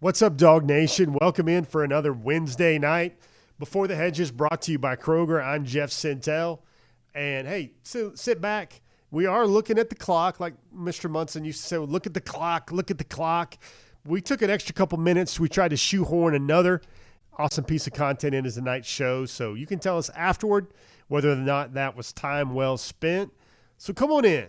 What's up, DawgNation? Welcome in for another Wednesday night. Before the Hedges, brought to you by Kroger. I'm Jeff Sentell. And hey, so sit back. We are looking at the clock, like Mr. Munson used to say, look at the clock, look at the clock. We took an extra couple minutes. We tried to shoehorn another awesome piece of content in as the night show. So you can tell us afterward whether or not that was time well spent. So come on in.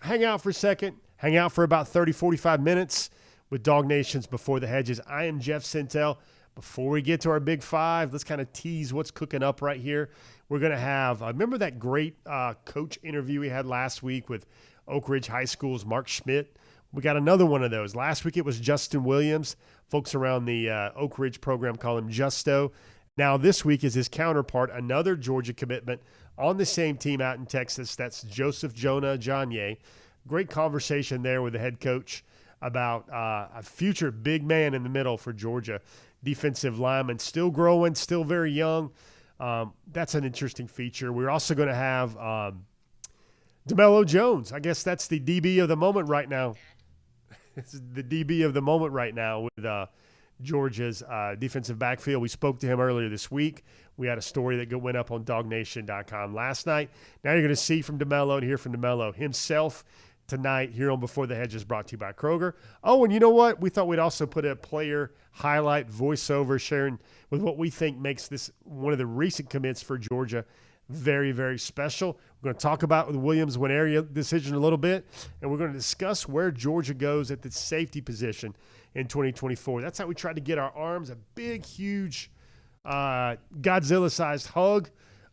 Hang out for a second. Hang out for about 30, 45 minutes with DawgNation's Before the Hedges. I am Jeff Sentell. Before we get to our big five, let's kind of tease what's cooking up right here. We're going to have, remember that great coach interview we had last week with Oak Ridge High School's Mark Schmid? We got another one of those. Last week it was Justin Williams. Folks around the Oak Ridge program call him Justo. Now this week is his counterpart, another Georgia commitment on the same team out in Texas. That's Jonah-Ajonye. Great conversation there with the head coach about a future big man in the middle for Georgia. Defensive lineman, still growing, still very young. That's an interesting feature. We're also going to have Demello Jones. I guess that's the DB of the moment right now. It's the DB of the moment right now with Georgia's defensive backfield. We spoke to him earlier this week. We had a story that went up on DawgNation.com last night. Now you're going to see from Demello and hear from Demello himself tonight here on Before the Hedges, brought to you by Kroger. Oh, and you know what? We thought we'd also put a player highlight voiceover sharing with what we think makes this one of the recent commits for Georgia very, very special. We're going to talk about the Williams Nwaneri decision a little bit, and we're going to discuss where Georgia goes at the safety position in 2024. That's how we tried to get our arms, a big, huge Godzilla-sized hug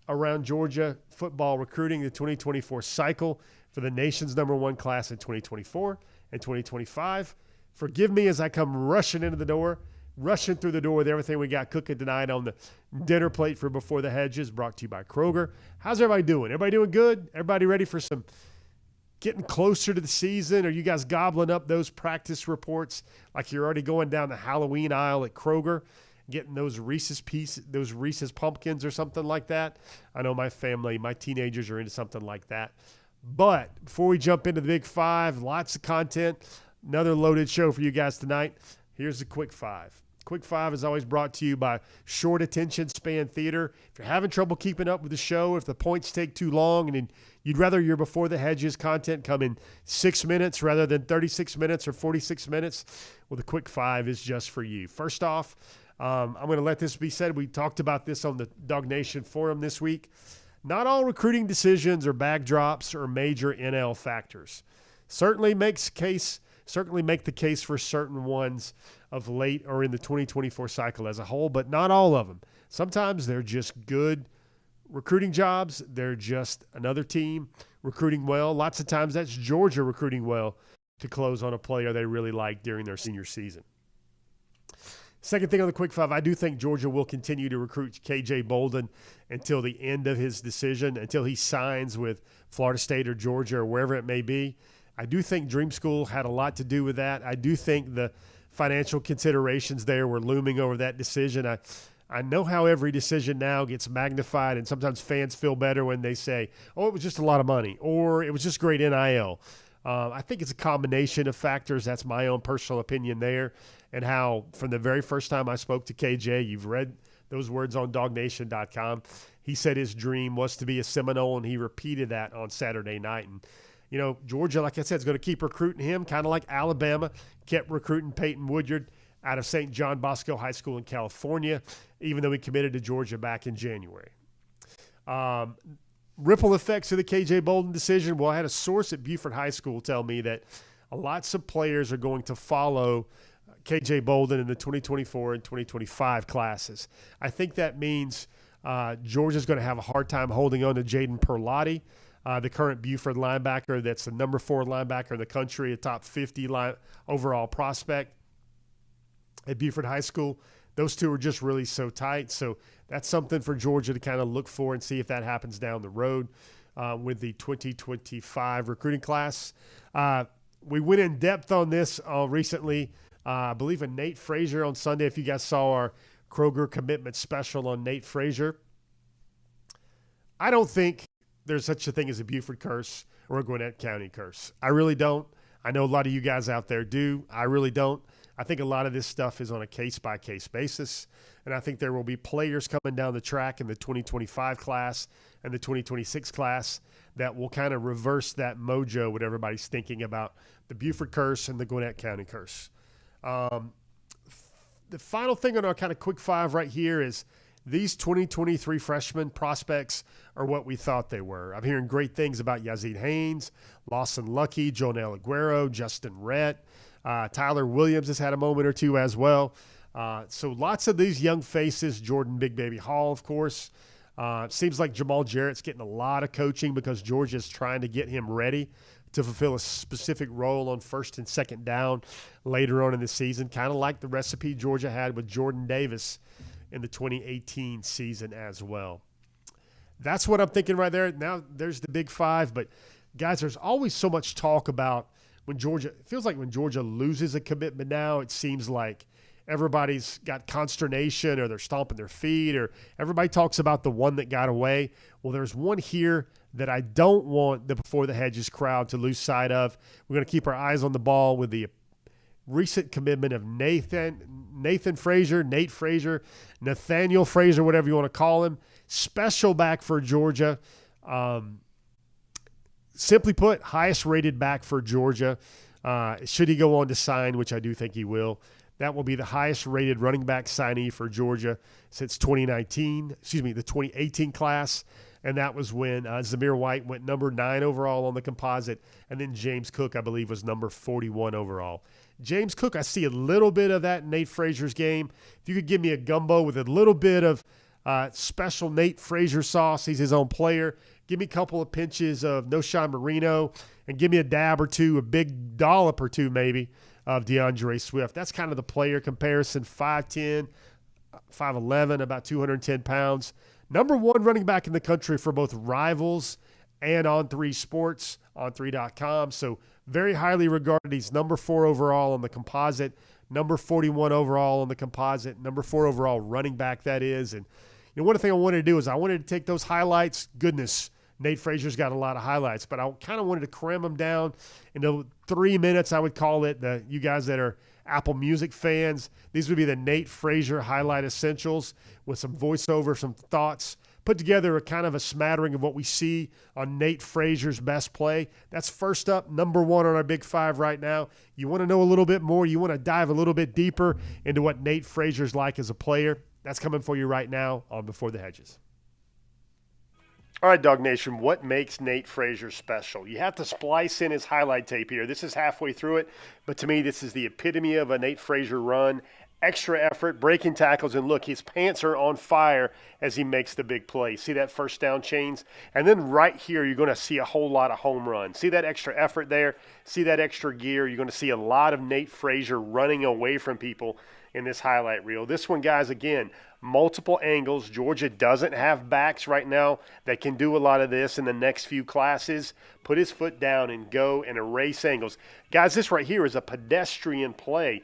around Georgia football recruiting, the 2024 cycle for the nation's #1 class in 2024 and 2025. Forgive me as I come rushing through the door with everything we got cooking tonight on the dinner plate for Before the Hedges, brought to you by Kroger. How's everybody doing? Everybody doing good? Everybody ready for some getting closer to the season? Are you guys gobbling up those practice reports like you're already going down the Halloween aisle at Kroger, getting those Reese's pumpkins or something like that? I know my family, my teenagers are into something like that. But before we jump into the big five, lots of content, another loaded show for you guys tonight. Here's the quick five. Quick five is always brought to you by Short Attention Span Theater. If you're having trouble keeping up with the show, if the points take too long, and you'd rather your Before the Hedges content come in 6 minutes rather than 36 minutes or 46 minutes, well, the quick five is just for you. First off, I'm going to let this be said. We talked about this on the DawgNation forum this week. Not all recruiting decisions or bag drops or major NL factors. Certainly make the case for certain ones of late or in the 2024 cycle as a whole, but not all of them. Sometimes they're just good recruiting jobs. They're just another team recruiting well. Lots of times that's Georgia recruiting well to close on a player they really like during their senior season. Second thing on the quick five, I do think Georgia will continue to recruit KJ Bolden until the end of his decision, until he signs with Florida State or Georgia or wherever it may be. I do think Dream School had a lot to do with that. I do think the financial considerations there were looming over that decision. I know how every decision now gets magnified, and sometimes fans feel better when they say, oh, it was just a lot of money, or it was just great NIL. I think it's a combination of factors. That's my own personal opinion there, and how from the very first time I spoke to KJ, you've read those words on DawgNation.com, he said his dream was to be a Seminole, and he repeated that on Saturday night. And, you know, Georgia, like I said, is going to keep recruiting him, kind of like Alabama kept recruiting Peyton Woodyard out of St. John Bosco High School in California, even though he committed to Georgia back in January. Ripple effects of the KJ Bolden decision. Well, I had a source at Buford High School tell me that lots of players are going to follow KJ Bolden in the 2024 and 2025 classes. I think that means Georgia's going to have a hard time holding on to Jaden Perlotti, the current Buford linebacker that's the number 4 linebacker in the country, a top 50 overall prospect at Buford High School. Those two are just really so tight. So that's something for Georgia to kind of look for and see if that happens down the road with the 2025 recruiting class. We went in depth on this recently. I believe in Nate Frazier on Sunday. If you guys saw our Kroger commitment special on Nate Frazier, I don't think there's such a thing as a Buford curse or a Gwinnett County curse. I really don't. I know a lot of you guys out there do. I really don't. I think a lot of this stuff is on a case-by-case basis, and I think there will be players coming down the track in the 2025 class and the 2026 class that will kind of reverse that mojo, what everybody's thinking about the Buford curse and the Gwinnett County curse. The final thing on our kind of quick five right here is these 2023 freshman prospects are what we thought they were. I'm hearing great things about Yazid Haynes, Lawson Lucky, Jonel Aguero, Justin Rhett. Tyler Williams has had a moment or two as well. So lots of these young faces. Jordan Big Baby Hall, of course. It seems like Jamal Jarrett's getting a lot of coaching because Georgia's trying to get him ready to fulfill a specific role on first and second down later on in the season, kind of like the recipe Georgia had with Jordan Davis in the 2018 season as well. That's what I'm thinking right there. Now there's the big five, but guys, there's always so much talk about when Georgia – it feels like when Georgia loses a commitment now, it seems like everybody's got consternation or they're stomping their feet or everybody talks about the one that got away. Well, there's one here that I don't want the Before the Hedges crowd to lose sight of. We're going to keep our eyes on the ball with the recent commitment of Nate Frazier, Nathaniel Frazier, whatever you want to call him. Special back for Georgia. Simply put, highest rated back for Georgia. Should he go on to sign, which I do think he will. That will be the highest rated running back signee for Georgia since the 2018 class. And that was when Zamir White went number 9 overall on the composite. And then James Cook, I believe, was number 41 overall. James Cook, I see a little bit of that in Nate Frazier's game. If you could give me a gumbo with a little bit of special Nate Frazier sauce, he's his own player. Give me a couple of pinches of Noshawn Marino and give me a dab or two, a big dollop or two maybe, of DeAndre Swift. That's kind of the player comparison, 5'10", 5'11", about 210 pounds. Number 1 running back in the country for both Rivals and On3 Sports, on3.com. So very highly regarded. He's number 4 overall on the composite, number 41 overall on the composite, number 4 overall running back, that is. And one thing I wanted to do is I wanted to take those highlights. Goodness, Nate Frazier's got a lot of highlights, but I kind of wanted to cram them down into 3 minutes, I would call it. You guys that are Apple Music fans, these would be the Nate Frazier highlight essentials with some voiceover, some thoughts, put together a kind of a smattering of what we see on Nate Frazier's best play. That's first up, number 1 on our big five right now. You want to know a little bit more, you want to dive a little bit deeper into what Nate Frazier's like as a player. That's coming for you right now on Before the Hedges. All right, DawgNation, what makes Nate Frazier special? You have to splice in his highlight tape here. This is halfway through it, but to me, this is the epitome of a Nate Frazier run. Extra effort, breaking tackles, and look, his pants are on fire as he makes the big play. See that first down chains? And then right here, you're going to see a whole lot of home runs. See that extra effort there? See that extra gear? You're going to see a lot of Nate Frazier running away from people in this highlight reel. This one, guys, again, multiple angles. Georgia doesn't have backs right now that can do a lot of this in the next few classes. Put his foot down and go and erase angles. Guys, this right here is a pedestrian play.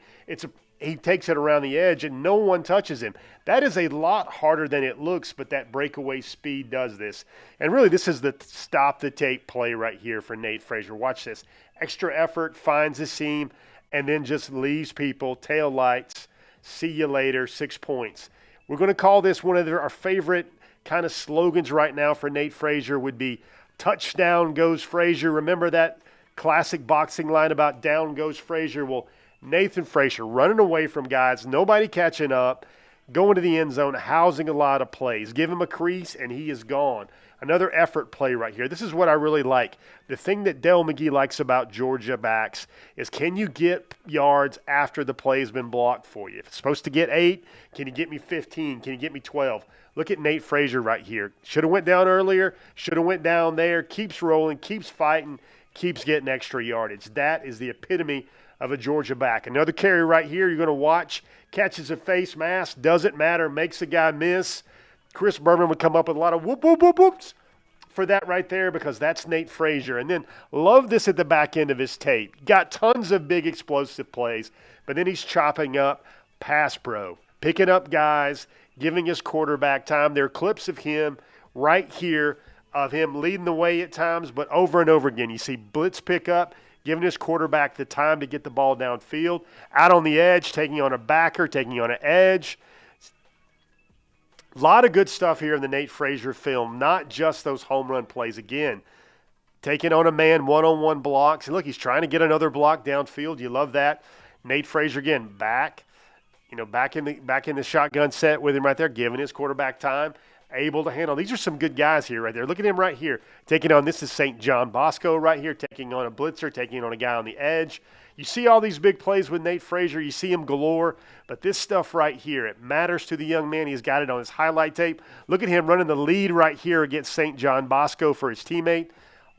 He takes it around the edge and no one touches him. That is a lot harder than it looks, but that breakaway speed does this. And really, this is the stop the tape play right here for Nate Frazier. Watch this. Extra effort, finds the seam, and then just leaves people, tail lights, see you later, 6 points. We're going to call this one of our favorite kind of slogans right now for Nate Frazier would be touchdown goes Frazier. Remember that classic boxing line about down goes Frazier? Well, Nathan Frazier running away from guys, nobody catching up, going to the end zone, housing a lot of plays. Give him a crease, and he is gone. Another effort play right here. This is what I really like. The thing that Dell McGee likes about Georgia backs is can you get yards after the play has been blocked for you? If it's supposed to get 8, can you get me 15? Can you get me 12? Look at Nate Frazier right here. Should have went down earlier, should have went down there, keeps rolling, keeps fighting, keeps getting extra yardage. That is the epitome of a Georgia back. Another carry right here, you're going to watch, catches a face mask, doesn't matter, makes a guy miss. Chris Berman would come up with a lot of whoop, whoop, whoop, whoops for that right there because that's Nate Frazier. And then love this at the back end of his tape. Got tons of big explosive plays, but then he's chopping up pass pro, picking up guys, giving his quarterback time. There are clips of him right here of him leading the way at times, but over and over again. You see blitz pickup, giving his quarterback the time to get the ball downfield, out on the edge, taking on a backer, taking on an edge. A lot of good stuff here in the Nate Frazier film, not just those home run plays. Again, taking on a man, one-on-one blocks. And look, he's trying to get another block downfield. You love that. Nate Frazier, again, back in the shotgun set with him right there, giving his quarterback time, able to handle. These are some good guys here right there. Look at him right here. Taking on, this is St. John Bosco right here, taking on a blitzer, taking on a guy on the edge. You see all these big plays with Nate Frazier. You see him galore. But this stuff right here, it matters to the young man. He's got it on his highlight tape. Look at him running the lead right here against St. John Bosco for his teammate.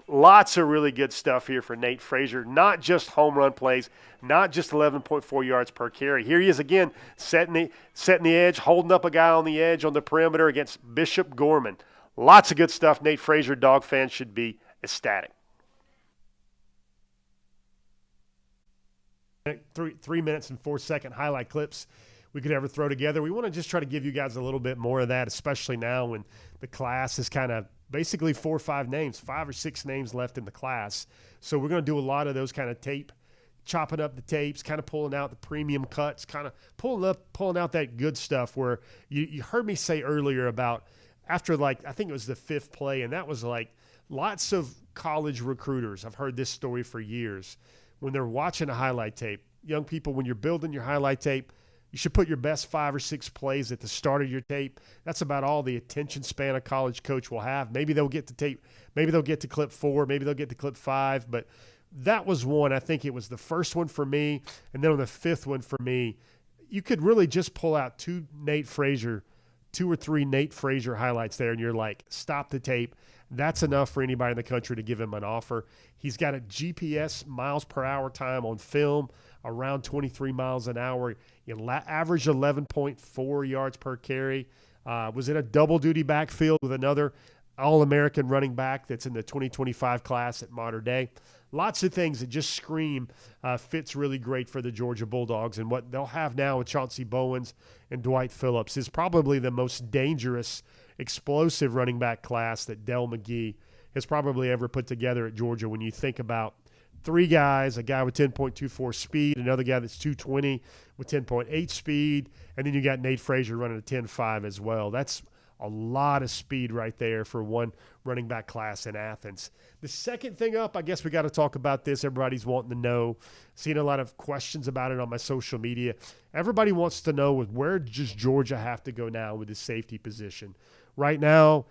Lots of really good stuff here for Nate Frazier. Not just home run plays, not just 11.4 yards per carry. Here he is again, setting the edge, holding up a guy on the edge on the perimeter against Bishop Gorman. Lots of good stuff. Nate Frazier, Dog fans should be ecstatic. 3 minutes and 4 second highlight clips we could ever throw together. We want to just try to give you guys a little bit more of that, especially now when the class is kind of basically 4 or 5 names, 5 or 6 names left in the class. So we're going to do a lot of those kind of tape, chopping up the tapes, kind of pulling out the premium cuts, kind of pulling out that good stuff where you heard me say earlier about after, like, I think it was the 5th play, and that was like lots of college recruiters. I've heard this story for years. When they're watching a highlight tape, young people, when you're building your highlight tape, you should put your best 5 or 6 plays at the start of your tape. That's about all the attention span a college coach will have. Maybe they'll get to tape. Maybe they'll get to clip 4. Maybe they'll get to clip 5. But that was one. I think it was the first one for me. And then on the 5th one for me, you could really just pull out 2 or 3 Nate Frazier highlights there, and you're like, stop the tape. That's enough for anybody in the country to give him an offer. He's got a GPS miles per hour time on film around 23 miles an hour. He averaged 11.4 yards per carry. Was in a double-duty backfield with another All-American running back that's in the 2025 class at Modern Day. Lots of things that just scream fits really great for the Georgia Bulldogs. And what they'll have now with Chauncey Bowens and Dwight Phillips is probably the most dangerous, explosive running back class that Dell McGee has probably ever put together at Georgia. When you think about 3 guys, a guy with 10.24 speed, another guy that's 220 with 10.8 speed, and then you got Nate Frazier running a 10.5 as well. That's a lot of speed right there for one running back class in Athens. The second thing up, I guess we got to talk about this. Everybody's wanting to know. Seeing a lot of questions about it on my social media. Everybody wants to know where does Georgia have to go now with his safety position. Right now,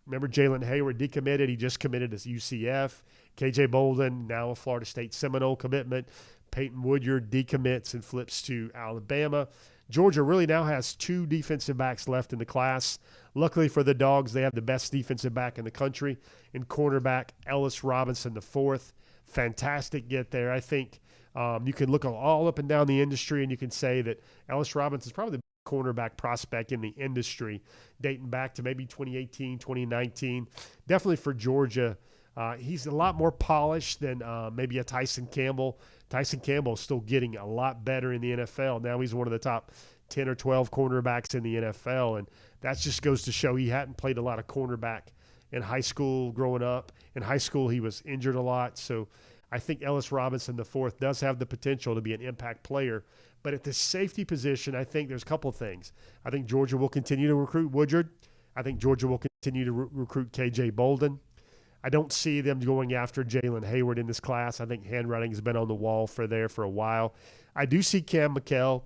remember Jalen Hayward decommitted. He just committed as UCF. KJ Bolden, now a Florida State Seminole commitment. Peyton Woodyard decommits and flips to Alabama. Georgia really now has 2 defensive backs left in the class. Luckily for the Dogs, they have the best defensive back in the country in cornerback Ellis Robinson IV. Fantastic get there. I think you can look all up and down the industry and you can say that Ellis Robinson is probably the best cornerback prospect in the industry, dating back to maybe 2018, 2019. Definitely for Georgia, he's a lot more polished than maybe a Tyson Campbell. Tyson Campbell is still getting a lot better in the NFL. Now he's one of the top 10 or 12 cornerbacks in the NFL, and that just goes to show he hadn't played a lot of cornerback in high school growing up. In high school, he was injured a lot, so I think Ellis Robinson IV does have the potential to be an impact player. But at the safety position, I think there's a couple of things. I think Georgia will continue to recruit Woodyard. I think Georgia will continue to recruit KJ Bolden. I don't see them going after Jalen Hayward in this class. I think handwriting has been on the wall for a while. I do see Cam McKell.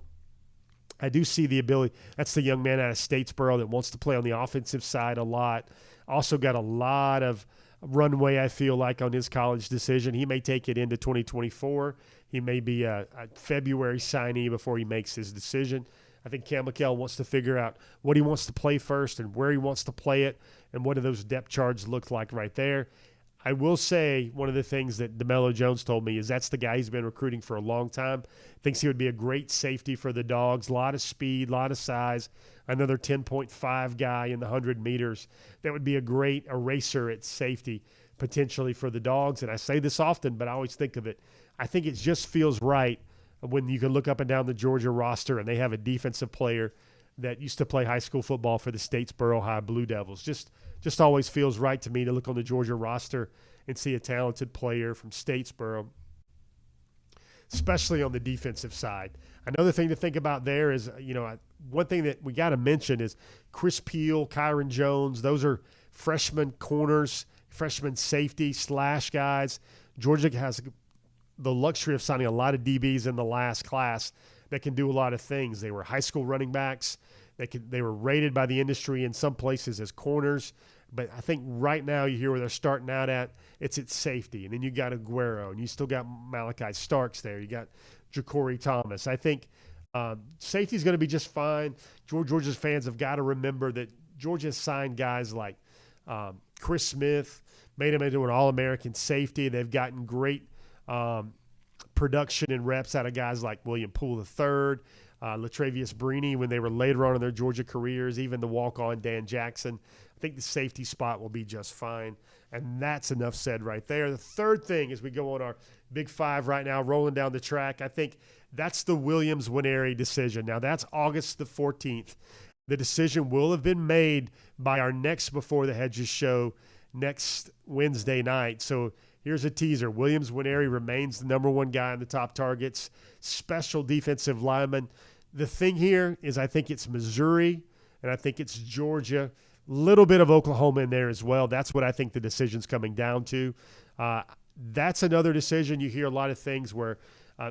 I do see the ability. That's the young man out of Statesboro that wants to play on the offensive side a lot. Also got a lot of runway, I feel like, on his college decision. He may take it into 2024. He may be a February signee before he makes his decision. I think Cam McKell wants to figure out what he wants to play first and where he wants to play it and what do those depth charts look like right there. I will say one of the things that Demello Jones told me is that's the guy he's been recruiting for a long time. Thinks he would be a great safety for the Dogs. A lot of speed, a lot of size. Another 10.5 guy in the 100 meters. That would be a great eraser at safety potentially for the Dogs. And I say this often, but I always think of it. I think it just feels right when you can look up and down the Georgia roster and they have a defensive player that used to play high school football for the Statesboro High Blue Devils. Just always feels right to me to look on the Georgia roster and see a talented player from Statesboro especially on the defensive side. Another thing to think about there is, one thing that we got to mention is Chris Peel, Kyron Jones. Those are freshman corners, freshman safety / guys. Georgia has the luxury of signing a lot of DBs in the last class that can do a lot of things. They were high school running backs. They were rated by the industry in some places as corners. But I think right now you hear where they're starting out at, it's at safety. And then you got Aguero, and you still got Malachi Starks there. You got Ja'Cory Thomas. I think safety is going to be just fine. Georgia's fans have got to remember that Georgia signed guys like Chris Smith, made him into an All-American safety. They've gotten great production and reps out of guys like William Poole III, Latravius Brini when they were later on in their Georgia careers, even the walk-on Dan Jackson. I think the safety spot will be just fine, and that's enough said right there. The third thing as we go on our Big Five right now, rolling down the track, I think that's the Williams Nwaneri decision. Now, that's August the 14th. The decision will have been made by our next Before the Hedges show next Wednesday night. So here's a teaser. Williams Nwaneri remains the number one guy on the top targets, special defensive lineman. The thing here is I think it's Missouri and I think it's Georgia, little bit of Oklahoma in there as well. That's what I think the decision's coming down to. That's another decision. You hear a lot of things where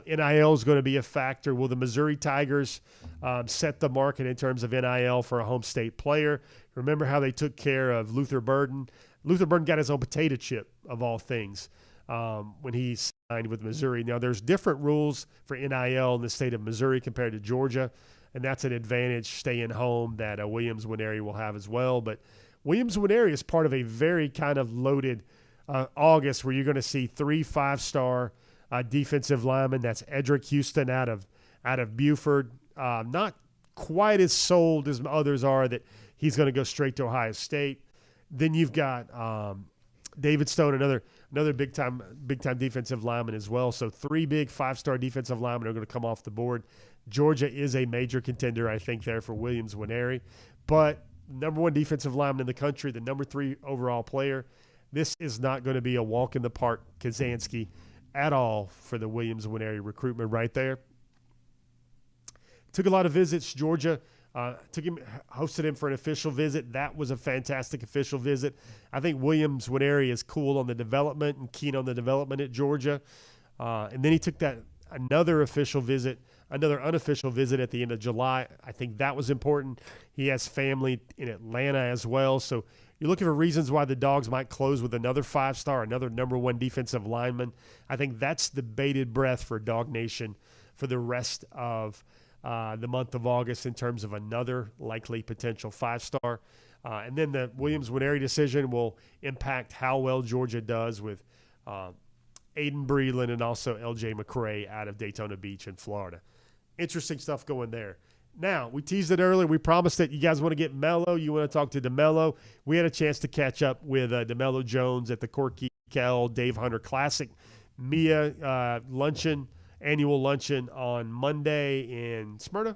NIL is going to be a factor. Will the Missouri Tigers set the market in terms of NIL for a home state player? Remember how they took care of Luther Burden? Luther Burden got his own potato chip, of all things, when he signed with Missouri. Now, there's different rules for NIL in the state of Missouri compared to Georgia, and that's an advantage staying home that Williams Nwaneri will have as well. But Williams Nwaneri is part of a very kind of loaded August where you're going to see 3 5-star defensive linemen. That's Edric Houston out of Buford. Not quite as sold as others are that he's going to go straight to Ohio State. Then you've got David Stone, another big time defensive lineman as well. So 3 big 5-star defensive linemen are going to come off the board. Georgia is a major contender, I think, there for Williams Nwaneri. But number 1 defensive lineman in the country, the number 3 overall player. This is not going to be a walk in the park Kazansky at all for the Williams Nwaneri recruitment right there. Took a lot of visits. Georgia hosted him for an official visit. That was a fantastic official visit. I think Williams Nwaneri is cool on the development and keen on the development at Georgia. And then he took another unofficial visit at the end of July. I think that was important. He has family in Atlanta as well. So you're looking for reasons why the Dogs might close with another 5-star, another number 1 defensive lineman. I think that's the bated breath for DawgNation for the rest of the month of August in terms of another likely potential 5-star. And then the Williams Nwaneri decision will impact how well Georgia does with Aiden Breland and also LJ McCray out of Daytona Beach in Florida. Interesting stuff going there. Now, we teased it earlier. We promised that you guys want to get Mello. You want to talk to Demello. We had a chance to catch up with Demello Jones at the Corky Kell Dave Hunter Classic MIA annual luncheon on Monday in Smyrna.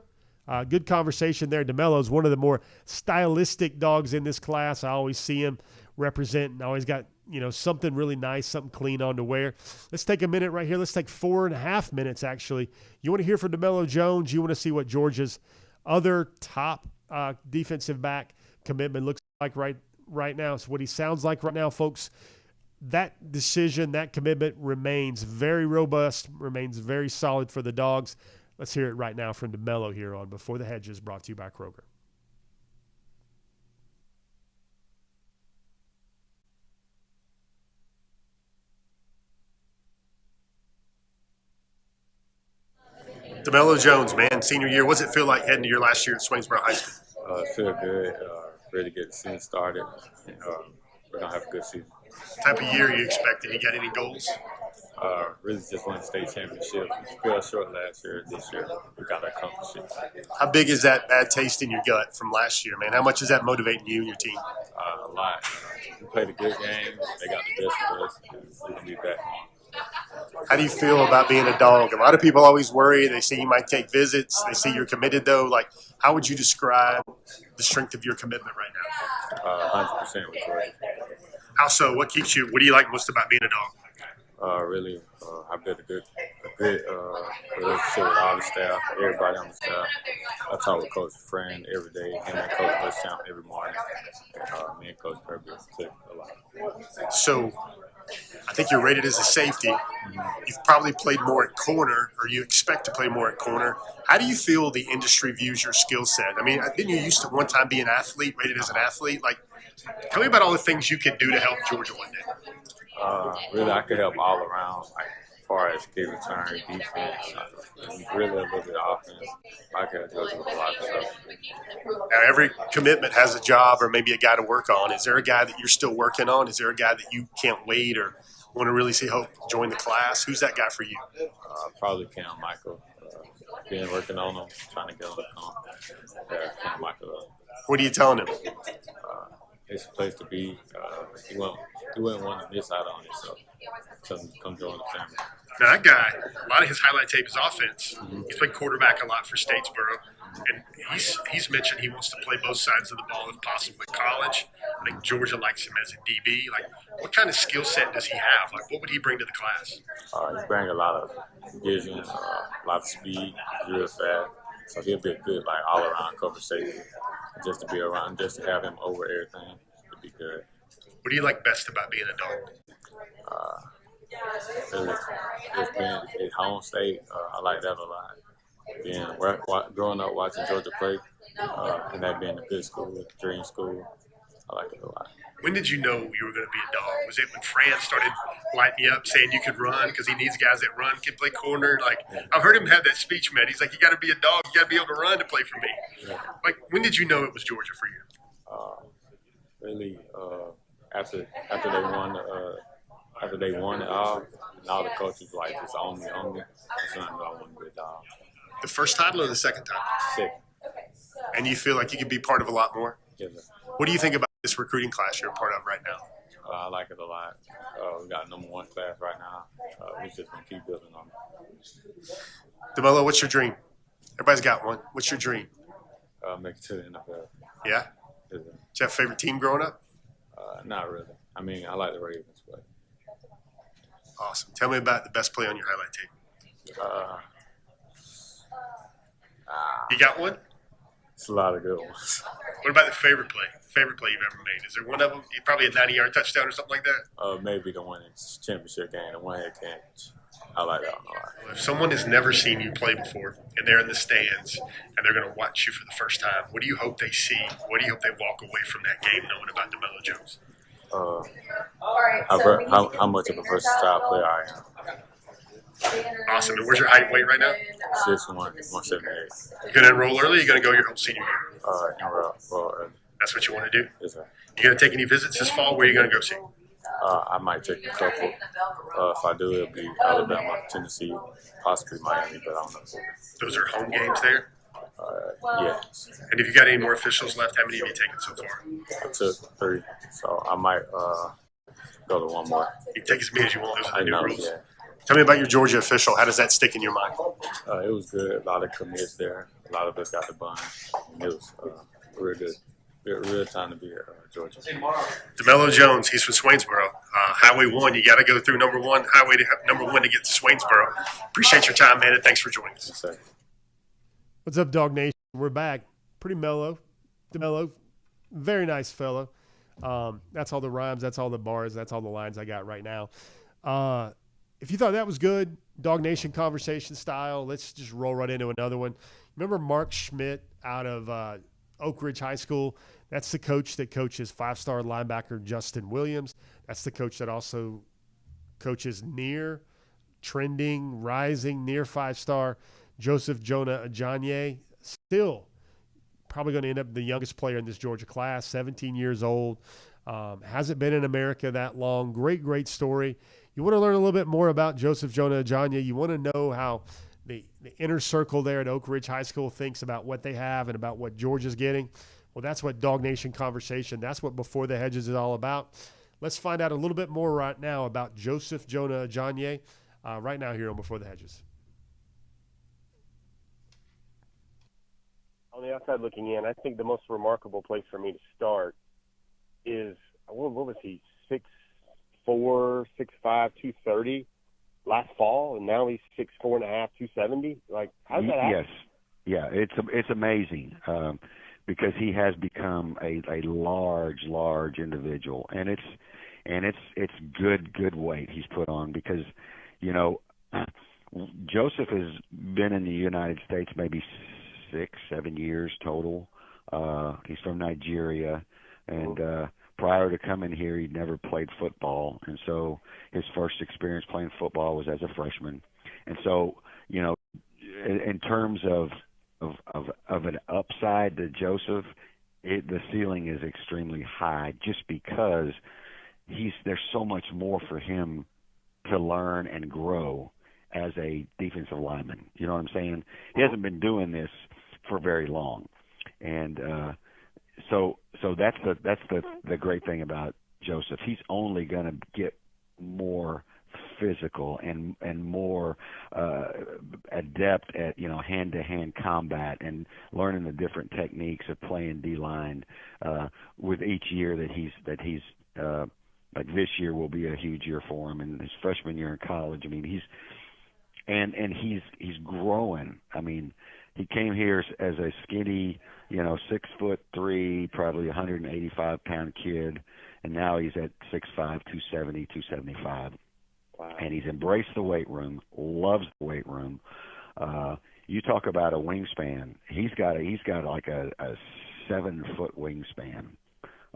Good conversation there. Demello is one of the more stylistic dogs in this class. I always see him representing. Always got something really nice, something clean on to wear. Let's take a minute right here. Let's take 4.5 minutes, actually. You want to hear from Demello Jones. You want to see what Georgia's other top defensive back commitment looks like right now. So what he sounds like right now, folks, that decision, that commitment remains very robust, remains very solid for the Dogs. Let's hear it right now from Demello here on Before the Hedges, brought to you by Kroger. Demello Jones, man, senior year. What's it feel like heading to your last year at Swainsboro High School? Feel good. Ready to get the season started. We're going to have a good season. What type of year are you expecting? You got any goals? Really just won the state championship. We fell short last year. This year, we got to accomplish it. How big is that bad taste in your gut from last year, man? How much is that motivating you and your team? A lot. We played a good game. They got the best of us. We're going to be back. How do you feel about being a Dog? A lot of people always worry. They say you might take visits. They say you're committed, though. Like, how would you describe the strength of your commitment right now? 100% with Corey. How so? What keeps you? What do you like most about being a Dog? Really, I built a good relationship with all the staff, everybody on the staff. I talk with Coach Friend every day, him and Coach Bushchamp every morning, and me and Coach Kirby click a lot. So I think you're rated as a safety. You've probably played more at corner, or you expect to play more at corner. How do you feel the industry views your skill set? I mean, didn't you used to one time be an athlete, rated as an athlete? Like, tell me about all the things you could do to help Georgia one day. Really, I could help all around, like as far as kick return, defense, and really a little bit of offense. I could help Georgia with a lot of stuff. Now, every commitment has a job or maybe a guy to work on. Is there a guy that you're still working on? Is there a guy that you can't wait or want to really see hope join the class? Who's that guy for you? Probably Cam Michael. Been working on him, trying to get him to come. Cam Michael. What are you telling him? It's a place to be. He wouldn't want to miss out on it, so tell him to come join the family. Now, that guy, a lot of his highlight tape is offense. He's played quarterback a lot for Statesboro, and he's mentioned he wants to play both sides of the ball if possible in college. I think Georgia likes him as a DB. Like, what kind of skill set does he have? Like, what would he bring to the class? He brings a lot of vision, a lot of speed, real fast. So he'll be a good, like, all-around cover safety. Just to be around, just to have him over everything, would be good. What do you like best about being a dog? Just being his home state, I like that a lot. Growing up watching Georgia play, and that being a good school, dream school, I like it a lot. When did you know you were going to be a dog? Was it when Fran started lighting you up, saying you could run because he needs guys that run, can play corner? Like, I've heard him have that speech, man. He's like, you got to be a dog. You got to be able to run to play for me. Yeah. Like, when did you know it was Georgia for you? Really, after they won it all, and all the coaches like just on me. That's when I knew I wanted to be a dog. The first title or the second time? Sick. And you feel like you could be part of a lot more? Yes, sir. What do you think about this recruiting class you're a part of right now? I like it a lot. We got number one class right now. We're just going to keep building on it. Demello, what's your dream? Everybody's got one. What's your dream? Make it to the NFL. Yeah? Yes, sir. Did you have a favorite team growing up? Not really. I mean, I like the Ravens, but. Awesome. Tell me about the best play on your highlight tape. You got one? It's a lot of good ones. What about the favorite play? Favorite play you've ever made? Is there one of them? Probably a 90-yard touchdown or something like that? Maybe the winning championship game, the one-head catch. I like that one a lot. If someone has never seen you play before and they're in the stands and they're going to watch you for the first time, what do you hope they see? What do you hope they walk away from that game knowing about Demello Jones? How much of a versatile player I am. Awesome. And where's your height and weight right now? 6'1", 178. You going to enroll early or you going to go your whole senior year? Enroll early. That's what you want to do? Yes, sir. You going to take any visits this fall? Where are you going to go see? I might take a couple. If I do, it'll be Alabama, Tennessee, possibly Miami, but I don't know. Those are home games there? Yes. And if you got any more officials left, how many have you taken so far? I took 3, so I might go to one more. You can take as many as you want. Those are the new rules. Yeah. Tell me about your Georgia official. How does that stick in your mind? It was good. A lot of commits there. A lot of us got the bun. It was real good. Real time to be at Georgia. Demello Jones, he's from Swainsboro. Highway 1, you got to go through highway number 1 to get to Swainsboro. Appreciate your time, man, and thanks for joining us. Yes, sir. What's up, DawgNation? We're back. Pretty mellow. DeMello, very nice fellow. That's all the rhymes. That's all the bars. That's all the lines I got right now. If you thought that was good, DawgNation conversation style, let's just roll right into another one. Remember Mark Schmid out of Oak Ridge High School? That's the coach that coaches 5-star linebacker Justin Williams. That's the coach that also coaches trending, rising, near 5-star Joseph Jonah-Ajonye. Still probably going to end up the youngest player in this Georgia class, 17 years old. Hasn't been in America that long. Great story. You want to learn a little bit more about Joseph Jonah-Ajonye. You want to know how the inner circle there at Oak Ridge High School thinks about what they have and about what Georgia's getting. Well, that's what DawgNation Conversation, that's what Before the Hedges is all about. Let's find out a little bit more right now about Joseph Jonah-Ajonye right now here on Before the Hedges. On the outside looking in, I think the most remarkable place for me to start is, what was he, 6'4", 6'5", 230, last fall, and now he's 6'4.5", 270. Like, how's that happen? Yes, yeah, it's amazing because he has become a large individual, and it's good weight he's put on because, you know, Joseph has been in the United States maybe 6-7 years total. He's from Nigeria, and prior to coming here, he'd never played football, and so his first experience playing football was as a freshman. And so, you know, in terms of an upside to Joseph, the ceiling is extremely high just because there's so much more for him to learn and grow as a defensive lineman. You know what I'm saying? He hasn't been doing this for very long, and so that's the great thing about Joseph. He's only going to get more physical and more adept at, you know, hand-to-hand combat and learning the different techniques of playing D-line with each year that he's like this year will be a huge year for him, and his freshman year in college. I mean, he's growing. I mean, he came here as a skinny, you know, 6'3", probably 185-pound kid, and now he's at 6'5", 270, 275. Wow. And he's embraced the weight room, loves the weight room. You talk about a wingspan. He's got like a 7-foot wingspan,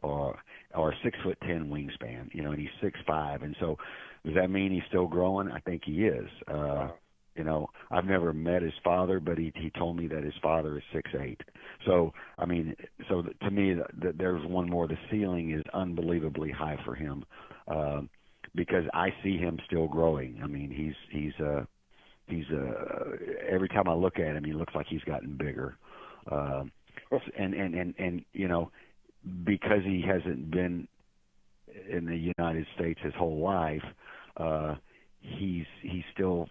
or a 6'10" wingspan. You know, and he's 6'5", and so does that mean he's still growing? I think he is. Wow. You know, I've never met his father, but he told me that his father is 6'8". So, I mean, so to me, there's one more. The ceiling is unbelievably high for him because I see him still growing. I mean, he's every time I look at him, he looks like he's gotten bigger. And you know, because he hasn't been in the United States his whole life, he's still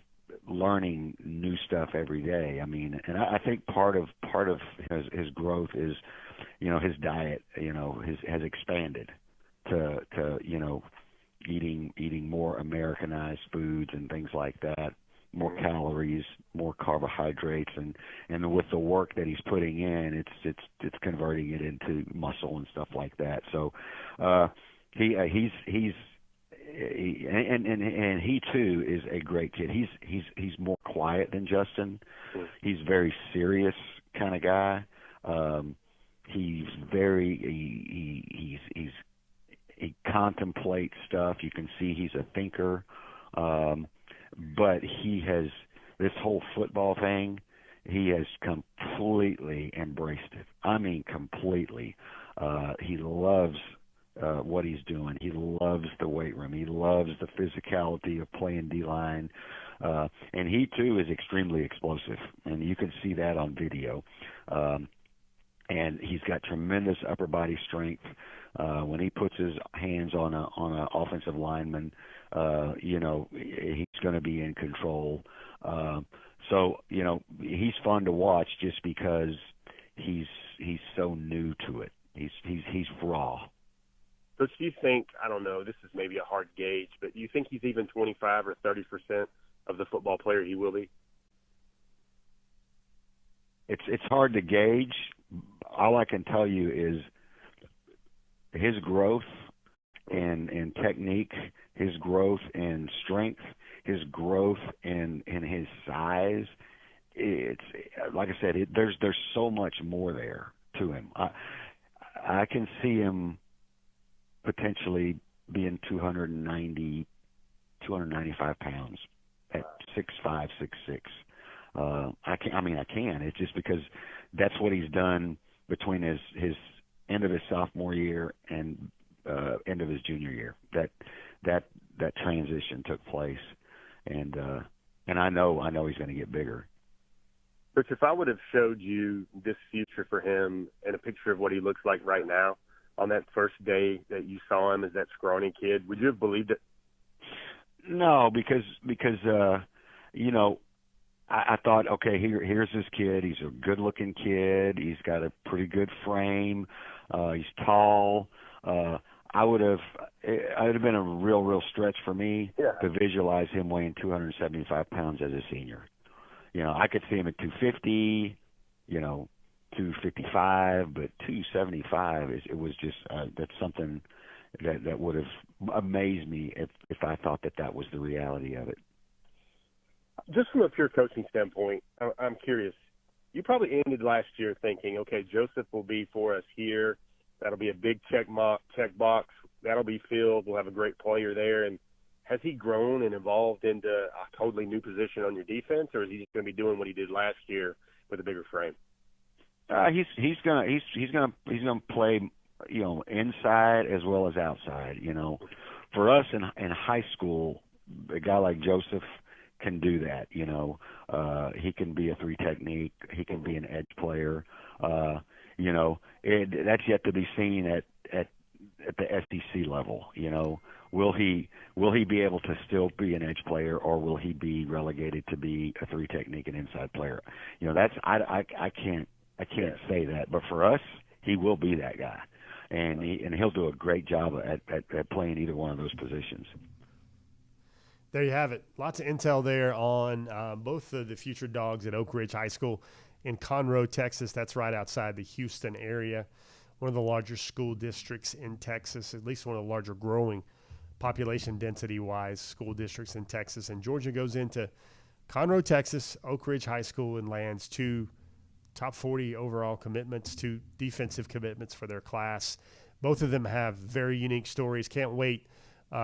learning new stuff every day. I mean, and I think part of his growth is, you know, his diet, you know, has expanded to you know, eating more Americanized foods and things like that, more calories, more carbohydrates, and with the work that he's putting in, it's converting it into muscle and stuff like that. So he's he too is a great kid. He's more quiet than Justin. He's very serious kind of guy. He contemplates stuff. You can see he's a thinker. But he has this whole football thing. He has completely embraced it. I mean, completely. He loves what he's doing. He loves the weight room. He loves the physicality of playing D-line. And he, too, is extremely explosive. And you can see that on video. And he's got tremendous upper body strength. When he puts his hands on an offensive lineman, you know, he's going to be in control. So, you know, he's fun to watch just because he's so new to it. He's raw. Coach, do you think, I don't know, this is maybe a hard gauge, but do you think he's even 25 or 30% of the football player he will be? It's hard to gauge. All I can tell you is his growth in technique, his growth in strength, his growth in his size. It's like I said, there's so much more there to him. I can see him potentially being 295 pounds at 6'5", 6'6". I can. It's just because that's what he's done between his end of his sophomore year and end of his junior year. That transition took place, and I know he's going to get bigger. Coach, if I would have showed you this future for him and a picture of what he looks like right now on that first day that you saw him as that scrawny kid, would you have believed it? No, because you know, I thought, okay, here's this kid. He's a good-looking kid. He's got a pretty good frame. He's tall. I would have been a real stretch for me Yeah. to visualize him weighing 275 pounds as a senior. I could see him at 250, 255, but 275 it was just that's something that would have amazed me if I thought that was the reality of it. Just from a pure coaching standpoint, I'm curious. You probably ended last year thinking, okay, Joseph will be for us here. That'll be a big check box. That'll be filled. We'll have a great player there. And has he grown and evolved into a totally new position on your defense, or is he just going to be doing what he did last year with a bigger frame? He's gonna play, inside as well as outside. For us in high school, a guy like Joseph can do that. He can be a three technique. He can be an edge player. That's yet to be seen at the SEC level. Will he be able to still be an edge player, or will he be relegated to be a three technique and inside player? That's I can't say that, but for us, he will be that guy, and he'll do a great job at playing either one of those positions. There you have it. Lots of intel there on both of the future Dogs at Oak Ridge High School in Conroe, Texas. That's right outside the Houston area, one of the larger school districts in Texas, at least one of the larger growing population density-wise school districts in Texas. And Georgia goes into Conroe, Texas, Oak Ridge High School, and lands 2 top 40 overall commitments, 2 defensive commitments for their class. Both of them have very unique stories. Can't wait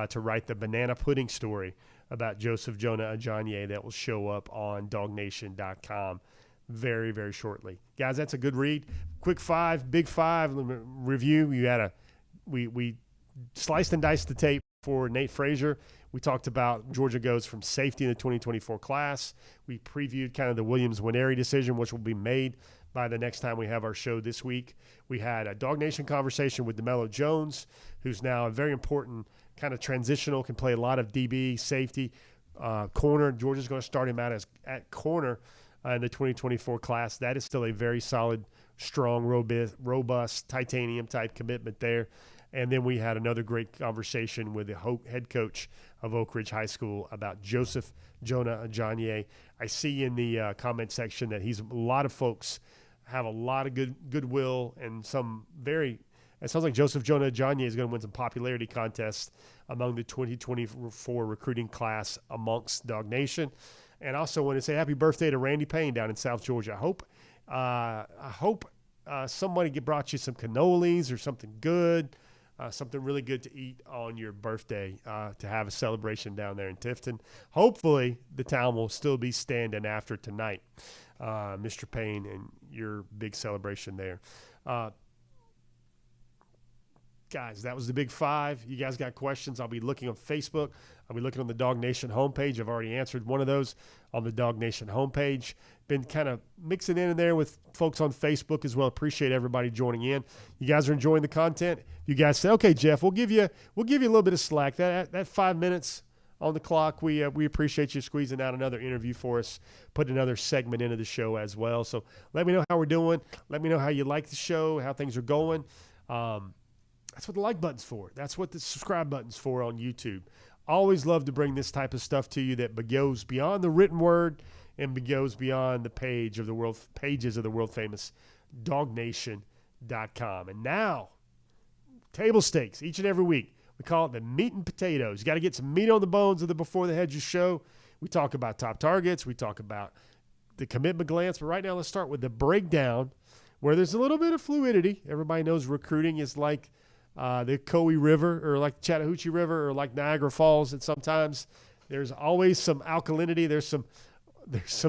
to write the banana pudding story about Joseph Jonah-Ajonye that will show up on DawgNation.com very, very shortly. Guys, that's a good read. Quick Big Five review. We sliced and diced the tape for Nate Frazier. We talked about Georgia goes from safety in the 2024 class. We previewed kind of the Williams Nwaneri decision, which will be made by the next time we have our show this week. We had a DawgNation conversation with Demello Jones, who's now a very important kind of transitional, can play a lot of DB, safety, corner. Georgia's going to start him out at corner in the 2024 class. That is still a very solid, strong, robust titanium-type commitment there. And then we had another great conversation with the head coach of Oak Ridge High School about Joseph Jonah-Ajonye. I see in the comment section that a lot of folks have a lot of goodwill and some very – it sounds like Joseph Jonah-Ajonye is going to win some popularity contests among the 2024 recruiting class amongst DawgNation. And also want to say happy birthday to Randy Payne down in South Georgia. I hope somebody brought you some cannolis or something good, something really good to eat on your birthday to have a celebration down there in Tifton. Hopefully the town will still be standing after tonight, Mr. Payne, and your big celebration there. Guys, that was the Big Five. You guys got questions? I'll be looking on Facebook. I'll be looking on the DawgNation homepage. I've already answered one of those on the DawgNation homepage. Been kind of mixing in and there with folks on Facebook as well. Appreciate everybody joining in. You guys are enjoying the content. You guys say, okay, Jeff, we'll give you a little bit of slack. That 5 minutes on the clock, we appreciate you squeezing out another interview for us, putting another segment into the show as well. So let me know how we're doing. Let me know how you like the show, how things are going. That's what the like button's for. That's what the subscribe button's for on YouTube. Always love to bring this type of stuff to you that goes beyond the written word and goes beyond the pages of the world famous DawgNation.com. And now, table stakes each and every week. We call it the meat and potatoes. You got to get some meat on the bones of the Before the Hedges show. We talk about top targets. We talk about the commitment glance. But right now, let's start with the breakdown where there's a little bit of fluidity. Everybody knows recruiting is like the Coe River or like Chattahoochee River or like Niagara Falls, and sometimes there's always some alkalinity. There's some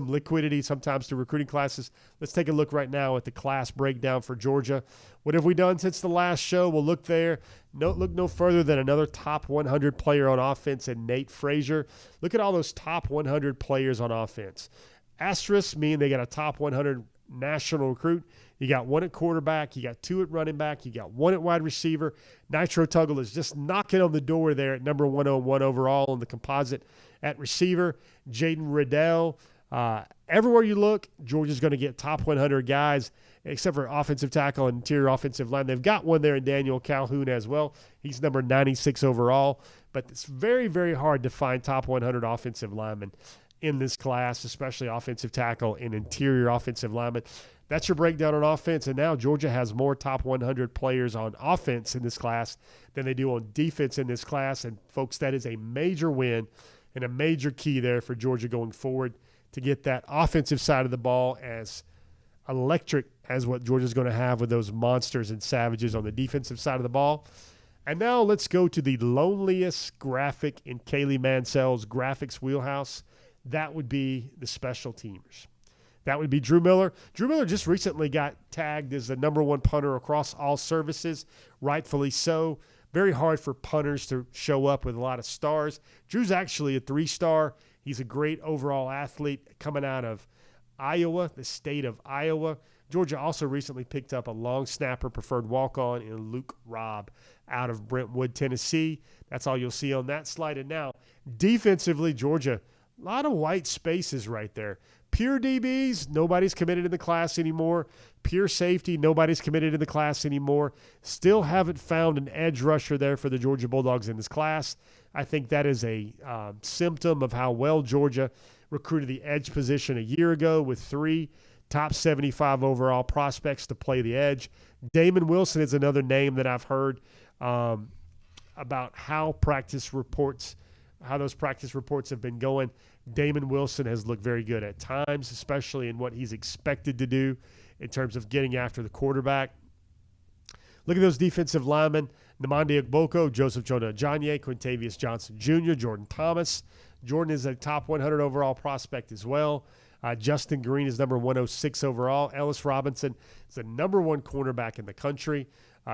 liquidity sometimes to recruiting classes. Let's take a look right now at the class breakdown for Georgia. What have we done since the last show? We'll look there. Look no further than another top 100 player on offense and Nate Frazier. Look at all those top 100 players on offense. Asterisks mean they got a top 100 national recruit. You got one at quarterback. You got 2 at running back. You got 1 at wide receiver. Nitro Tuggle is just knocking on the door there at number 101 overall on the composite at receiver. Jaden Riddell, Everywhere you look, Georgia's going to get top 100 guys, except for offensive tackle and interior offensive line. They've got one there in Daniel Calhoun as well. He's number 96 overall. But it's very, very hard to find top 100 offensive linemen in this class, especially offensive tackle and interior offensive linemen. That's your breakdown on offense. And now Georgia has more top 100 players on offense in this class than they do on defense in this class. And, folks, that is a major win and a major key there for Georgia going forward to get that offensive side of the ball as electric as what Georgia's going to have with those monsters and savages on the defensive side of the ball. And now let's go to the loneliest graphic in Kaylee Mansell's graphics wheelhouse. That would be the special teamers. That would be Drew Miller. Drew Miller just recently got tagged as the number one punter across all services, rightfully so. Very hard for punters to show up with a lot of stars. Drew's actually a 3-star. He's a great overall athlete coming out of Iowa, the state of Iowa. Georgia also recently picked up a long snapper preferred walk-on in Luke Robb out of Brentwood, Tennessee. That's all you'll see on that slide. And now, defensively, Georgia, a lot of white spaces right there. Pure DBs, nobody's committed in the class anymore. Pure safety, nobody's committed in the class anymore. Still haven't found an edge rusher there for the Georgia Bulldogs in this class. I think that is a symptom of how well Georgia recruited the edge position a year ago with 3 top 75 overall prospects to play the edge. Damon Wilson is another name that I've heard about how those practice reports have been going. Damon Wilson has looked very good at times, especially in what he's expected to do in terms of getting after the quarterback. Look at those defensive linemen: Nnamdi Ogboko, Joseph Jonah-Ajonye, Quintavious Johnson Jr., Jordan Thomas. Jordan is a top 100 overall prospect as well. Justin Green is number 106 overall. Ellis Robinson is the number 1 cornerback in the country.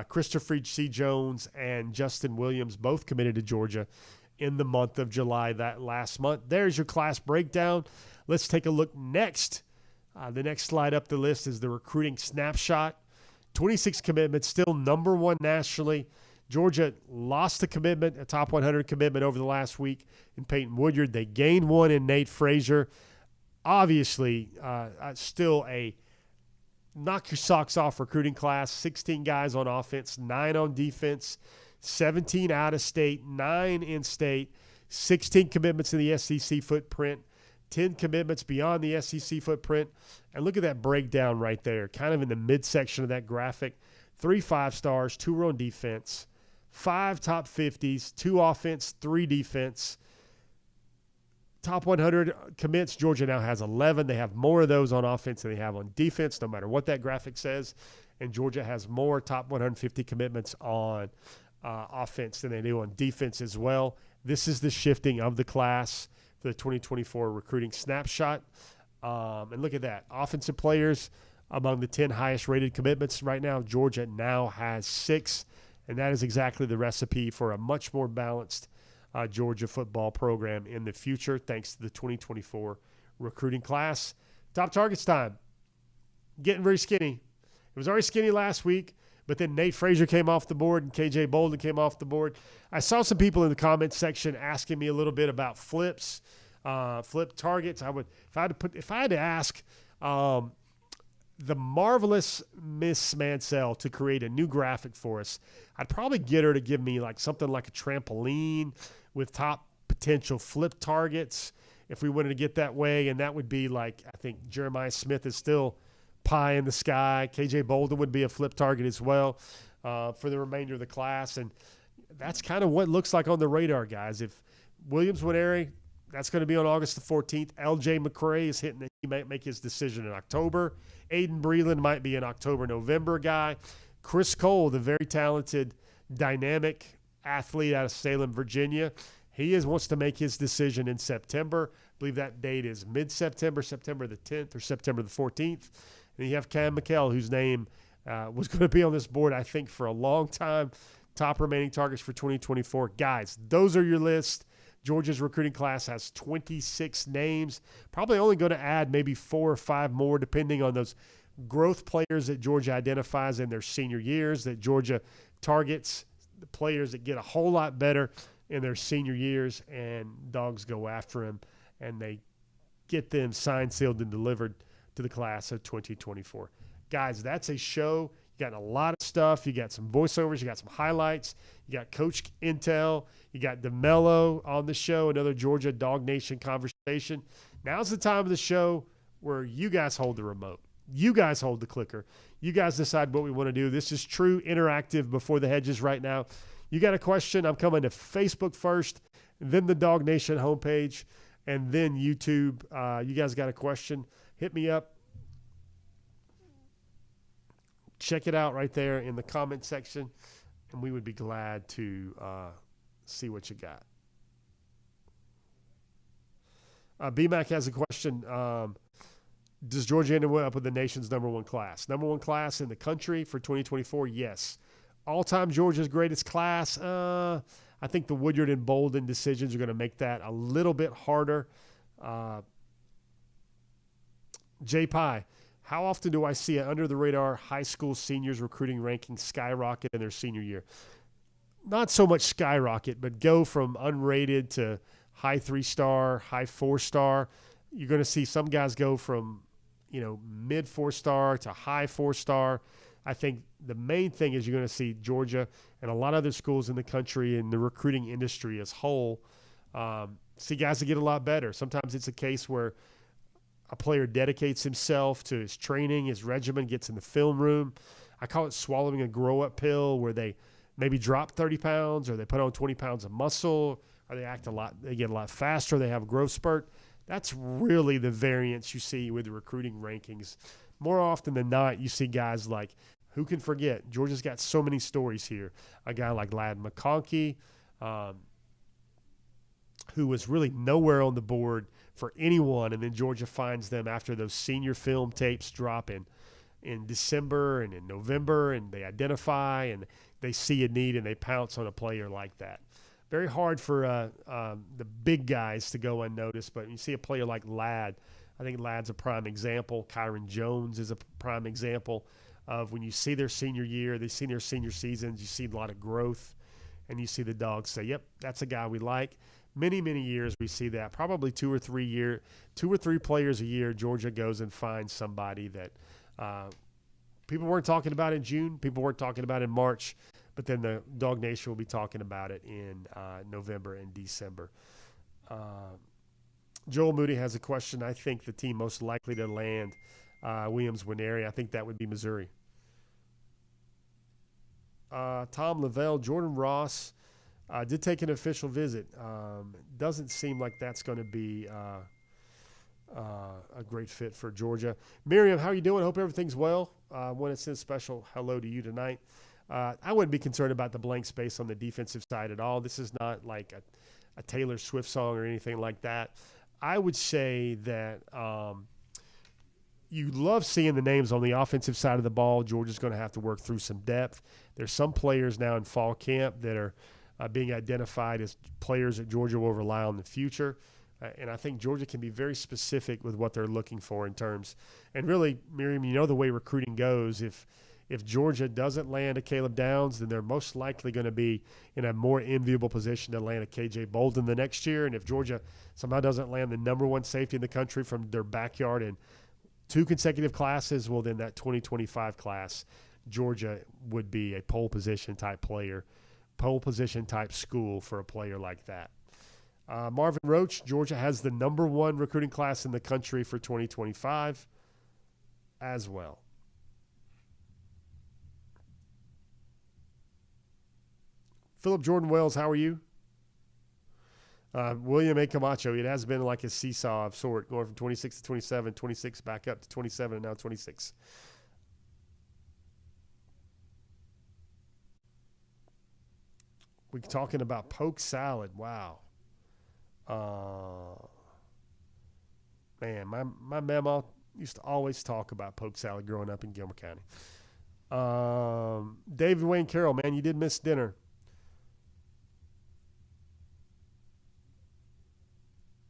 Christopher C. Jones and Justin Williams both committed to Georgia in the month of July, that last month. There's your class breakdown. Let's take a look next. The next slide up the list is the recruiting snapshot. 26 commitments, still number 1 nationally. Georgia lost a commitment, a top 100 commitment over the last week in Peyton Woodyard. They gained 1 in Nate Frazier. Obviously, still a knock your socks off recruiting class. 16 guys on offense, 9 on defense, 17 out of state, 9 in state, 16 commitments in the SEC footprint, 10 commitments beyond the SEC footprint. And look at that breakdown right there, kind of in the midsection of that graphic. 3 5-stars, 2 were on defense, 5 top 50s, 2 offense, 3 defense. Top 100 commits, Georgia now has 11. They have more of those on offense than they have on defense, no matter what that graphic says. And Georgia has more top 150 commitments on offense than they do on defense as well. This is the shifting of the class for the 2024 recruiting snapshot. And look at that. Offensive players among the 10 highest rated commitments right now. Georgia now has 6, and that is exactly the recipe for a much more balanced Georgia football program in the future, thanks to the 2024 recruiting class. Top targets time. Getting very skinny. It was already skinny last week, but then Nate Frazier came off the board and KJ Bolden came off the board. I saw some people in the comments section asking me a little bit about flips, flip targets. If I had to ask the marvelous Miss Mansell to create a new graphic for us, I'd probably get her to give me something like a trampoline with top potential flip targets if we wanted to get that way. And that would be I think Jeremiah Smith is still pie in the sky. KJ Bolden would be a flip target as well for the remainder of the class. And that's kind of what it looks like on the radar, guys. If Williams Nwaneri, that's going to be on August the 14th. LJ McCray is hitting it. He might make his decision in October. Aiden Breland might be an October, November guy. Chris Cole, the very talented, dynamic athlete out of Salem, Virginia, wants to make his decision in September. I believe that date is mid-September, September the 10th or September the 14th. And you have Cam McKell, whose name was going to be on this board, I think, for a long time. Top remaining targets for 2024. Guys, those are your lists. Georgia's recruiting class has 26 names. Probably only going to add maybe 4 or 5 more, depending on those growth players that Georgia identifies in their senior years, that Georgia targets, the players that get a whole lot better in their senior years, and Dogs go after them, and they get them signed, sealed, and delivered to the class of 2024. Guys, that's a show. You got a lot of stuff. You got some voiceovers. You got some highlights. You got Coach Intel. You got Demello on the show, another Georgia DawgNation conversation. Now's the time of the show where you guys hold the remote. You guys hold the clicker. You guys decide what we want to do. This is true interactive Before the Hedges right now. You got a question, I'm coming to Facebook first, then the DawgNation homepage, and then YouTube. You guys got a question, hit me up. Check it out right there in the comment section, and we would be glad to see what you got. BMAC has a question. Does Georgia end up with the nation's number one class? Number one class in the country for 2024? Yes. All-time Georgia's greatest class? I think the Woodyard and Bolden decisions are going to make that a little bit harder. J. Pye, how often do I see an under-the-radar high school seniors recruiting ranking skyrocket in their senior year? Not so much skyrocket, but go from unrated to high 3-star, high 4-star. You're going to see some guys go from, mid 4-star to high 4-star. I think the main thing is you're going to see Georgia and a lot of other schools in the country and the recruiting industry as whole see guys that get a lot better. Sometimes it's a case where a player dedicates himself to his training, his regimen, gets in the film room. I call it swallowing a grow-up pill, where they maybe drop 30 pounds or they put on 20 pounds of muscle, or they get a lot faster, they have a growth spurt. That's really the variance you see with the recruiting rankings. More often than not, you see guys like, who can forget? Georgia's got so many stories here. A guy like Ladd McConkey, who was really nowhere on the board for anyone, and then Georgia finds them after those senior film tapes drop in December and in November, and they identify and they see a need and they pounce on a player like that. Very hard for the big guys to go unnoticed, but you see a player like Ladd. I think Ladd's a prime example. Kyron Jones is a prime example of when you see their senior year, they see their senior seasons, you see a lot of growth, and you see the Dogs say, yep, that's a guy we like. Many, many years we see that. Probably two or three players a year, Georgia goes and finds somebody that people weren't talking about in June, people weren't talking about in March, but then the DawgNation will be talking about it in November and December. Joel Moody has a question. I think the team most likely to land Williams Nwaneri, I think that would be Missouri. Tom Lavelle, Jordan Ross did take an official visit. Doesn't seem like that's going to be a great fit for Georgia. Miriam, how are you doing? Hope everything's well. I want to send a special hello to you tonight. I wouldn't be concerned about the blank space on the defensive side at all. This is not like a Taylor Swift song or anything like that. I would say that you love seeing the names on the offensive side of the ball. Georgia's going to have to work through some depth. There's some players now in fall camp that are being identified as players that Georgia will rely on in the future. And I think Georgia can be very specific with what they're looking for in terms. And really, Miriam, you know the way recruiting goes. If Georgia doesn't land a Caleb Downs, then they're most likely going to be in a more enviable position to land a KJ Bolden the next year. And if Georgia somehow doesn't land the number one safety in the country from their backyard in 2 consecutive classes, well, then that 2025 class, Georgia would be a pole position type player, pole position type school for a player like that. Marvin Roach, Georgia has the number one recruiting class in the country for 2025 as well. Philip Jordan Wells, how are you? William A. Camacho, it has been like a seesaw of sort, going from 26 to 27, 26 back up to 27, and now 26. We're talking about poke salad. Wow. Man, my mama used to always talk about poke salad growing up in Gilmer County. David Wayne Carroll, man, you did miss dinner.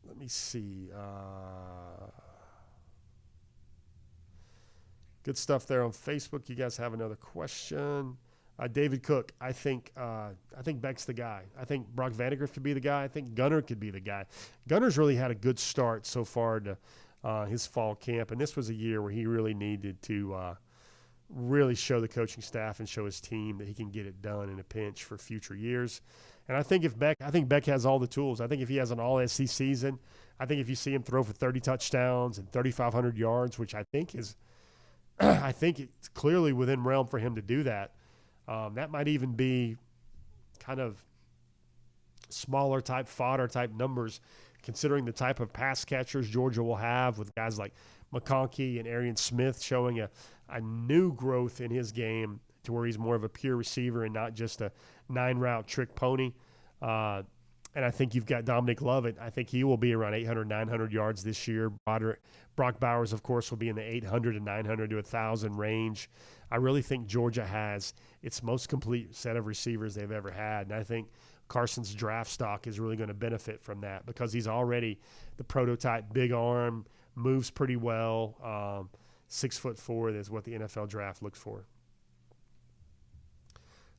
Let me see. Good stuff there on Facebook. You guys have another question. David Cook, I think Beck's the guy. I think Brock Vandegrift could be the guy. I think Gunner could be the guy. Gunner's really had a good start so far to his fall camp, and this was a year where he really needed to really show the coaching staff and show his team that he can get it done in a pinch for future years. And I think Beck has all the tools. I think if he has an all-SEC season, I think if you see him throw for 30 touchdowns and 3,500 yards, which I think is, I think it's clearly within realm for him to do that. That might even be kind of smaller type fodder type numbers, considering the type of pass catchers Georgia will have with guys like McConkey and Arian Smith showing a new growth in his game to where he's more of a pure receiver and not just a 9-route trick pony. And I think you've got Dominic Lovett. I think he will be around 800, 900 yards this year. Brock Bowers, of course, will be in the 800 and 900 to 1,000 range. I really think Georgia has its most complete set of receivers they've ever had. And I think Carson's draft stock is really going to benefit from that because he's already the prototype big arm, moves pretty well. 6'4" is what the NFL draft looks for.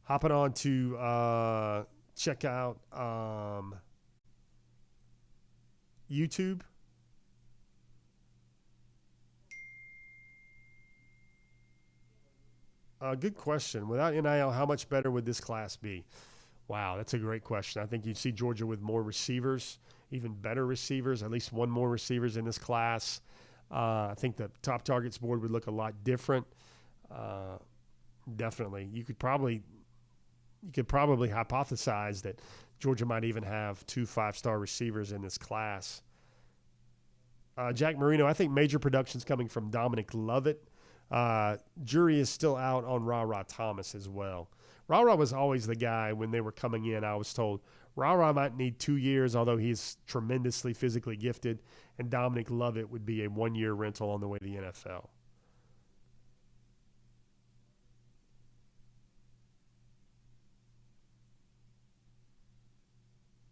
Hopping on to check out YouTube. Good question. Without NIL, how much better would this class be? Wow, that's a great question. I think you'd see Georgia with more receivers, even better receivers, at least one more receivers in this class. I think the top targets board would look a lot different. Definitely. You could probably hypothesize that Georgia might even have 2 5-star receivers in this class. Jack Marino, I think major production's coming from Dominic Lovett. Jury is still out on Ra Thomas as well. Ra was always the guy when they were coming in. I was told Ra might need 2 years, although he's tremendously physically gifted, and Dominic Lovett would be a 1-year rental on the way to the NFL.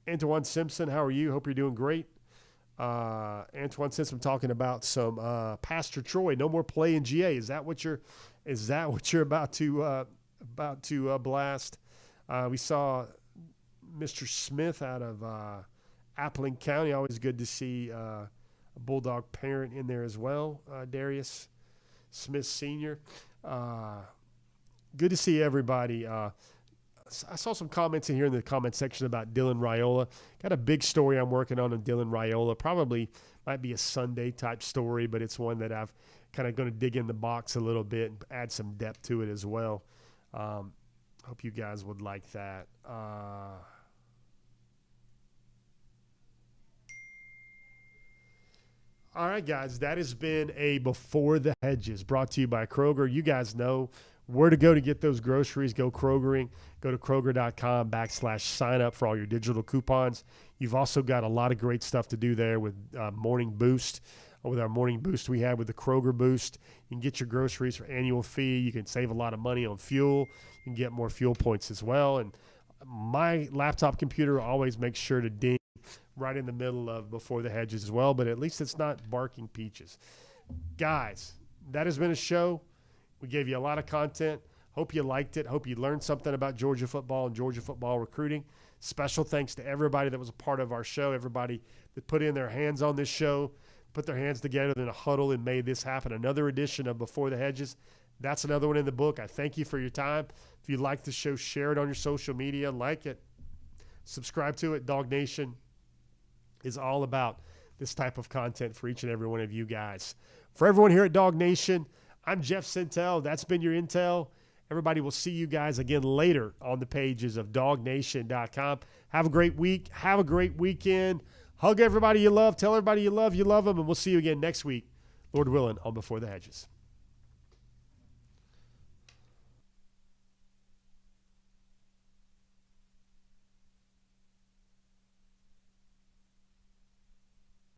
Antoine Simpson, how are you? Hope you're doing great. Antoine Simpson talking about some Pastor Troy. No more play in GA. Is that what you're about to blast? We saw Mr. Smith out of Appling County. Always good to see a Bulldog parent in there as well. Darius Smith Sr. Good to see everybody. I saw some comments in here in the comment section about Dylan Raiola. Got a big story I'm working on Dylan Raiola. Probably might be a Sunday type story, but it's one that I've kind of going to dig in the box a little bit and add some depth to it as well. Hope you guys would like that. All right, guys, that has been a Before the Hedges brought to you by Kroger. You guys know where to go to get those groceries. Go Krogering. Go to Kroger.com/sign up for all your digital coupons. You've also got a lot of great stuff to do there with Morning Boost. With our Morning Boost we have with the Kroger Boost, you can get your groceries for annual fee. You can save a lot of money on fuel. You can get more fuel points as well. And my laptop computer always makes sure to ding right in the middle of Before the Hedges as well, but at least it's not barking peaches. Guys, that has been a show. We gave you a lot of content. Hope you liked it. Hope you learned something about Georgia football and Georgia football recruiting. Special thanks to everybody that was a part of our show, everybody that put in their hands on this show, put their hands together in a huddle and made this happen. Another edition of Before the Hedges. That's another one in the book. I thank you for your time. If you like the show, share it on your social media. Like it. Subscribe to it. DawgNation is all about this type of content for each and every one of you guys. For everyone here at DawgNation, I'm Jeff Sentell. That's been your intel. Everybody will see you guys again later on the pages of DawgNation.com. Have a great week. Have a great weekend. Hug everybody you love. Tell everybody you love them. And we'll see you again next week, Lord willing, on Before the Hedges.